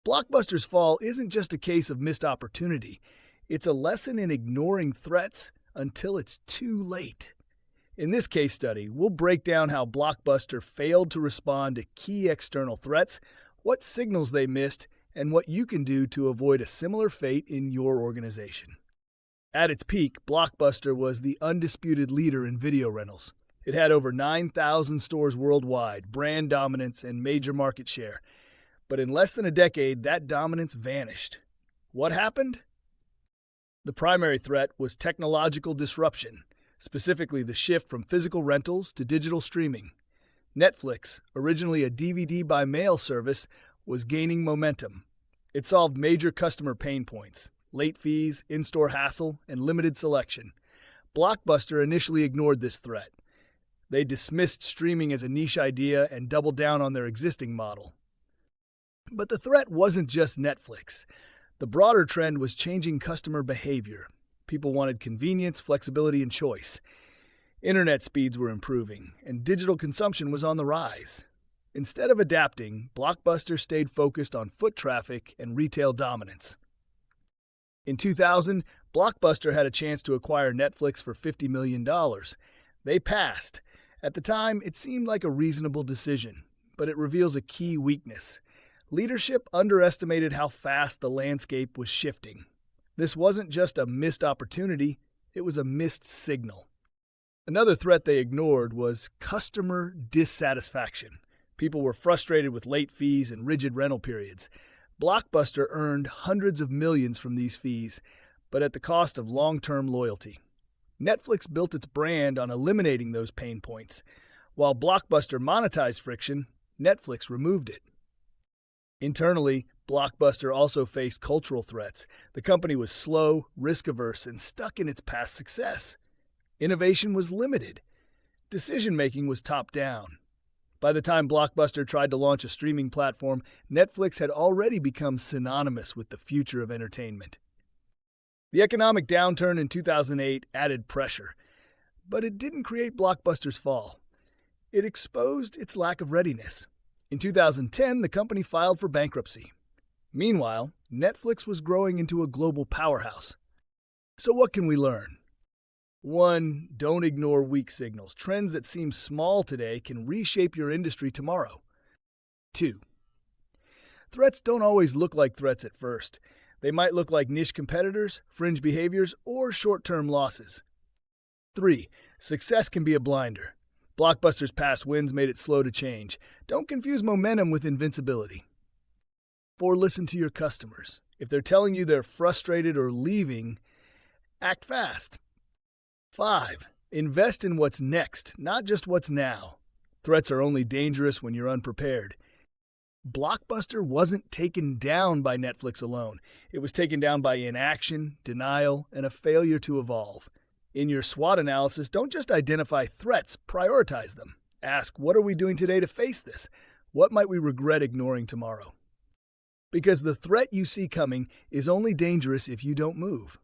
Blockbuster's fall isn't just a case of missed opportunity, it's a lesson in ignoring threats until it's too late. In this case study, we'll break down how Blockbuster failed to respond to key external threats, what signals they missed, and what you can do to avoid a similar fate in your organization. At its peak, Blockbuster was the undisputed leader in video rentals. It had over 9,000 stores worldwide, brand dominance, and major market share. But in less than a decade, that dominance vanished. What happened? The primary threat was technological disruption, specifically the shift from physical rentals to digital streaming. Netflix, originally a DVD by mail service, was gaining momentum. It solved major customer pain points: late fees, in-store hassle, and limited selection. Blockbuster initially ignored this threat. They dismissed streaming as a niche idea and doubled down on their existing model. But the threat wasn't just Netflix. The broader trend was changing customer behavior. People wanted convenience, flexibility, and choice. Internet speeds were improving, and digital consumption was on the rise. Instead of adapting, Blockbuster stayed focused on foot traffic and retail dominance. In 2000, Blockbuster had a chance to acquire Netflix for $50 million. They passed. At the time, it seemed like a reasonable decision, but it reveals a key weakness. Leadership underestimated how fast the landscape was shifting. This wasn't just a missed opportunity, it was a missed signal. Another threat they ignored was customer dissatisfaction. People were frustrated with late fees and rigid rental periods. Blockbuster earned hundreds of millions from these fees, but at the cost of long-term loyalty. Netflix built its brand on eliminating those pain points. While Blockbuster monetized friction, Netflix removed it. Internally, Blockbuster also faced cultural threats. The company was slow, risk-averse, and stuck in its past success. Innovation was limited. Decision-making was top-down. By the time Blockbuster tried to launch a streaming platform, Netflix had already become synonymous with the future of entertainment. The economic downturn in 2008 added pressure, but it didn't create Blockbuster's fall. It exposed its lack of readiness. In 2010, the company filed for bankruptcy. Meanwhile, Netflix was growing into a global powerhouse. So what can we learn? 1. Don't ignore weak signals. Trends that seem small today can reshape your industry tomorrow. 2. Threats don't always look like threats at first. They might look like niche competitors, fringe behaviors, or short-term losses. 3. Success can be a blinder. Blockbuster's past wins made it slow to change. Don't confuse momentum with invincibility. 4. Listen to your customers. If they're telling you they're frustrated or leaving, act fast. 5. Invest in what's next, not just what's now. Threats are only dangerous when you're unprepared. Blockbuster wasn't taken down by Netflix alone. It was taken down by inaction, denial, and a failure to evolve. In your SWOT analysis, don't just identify threats, prioritize them. Ask, what are we doing today to face this? What might we regret ignoring tomorrow? Because the threat you see coming is only dangerous if you don't move.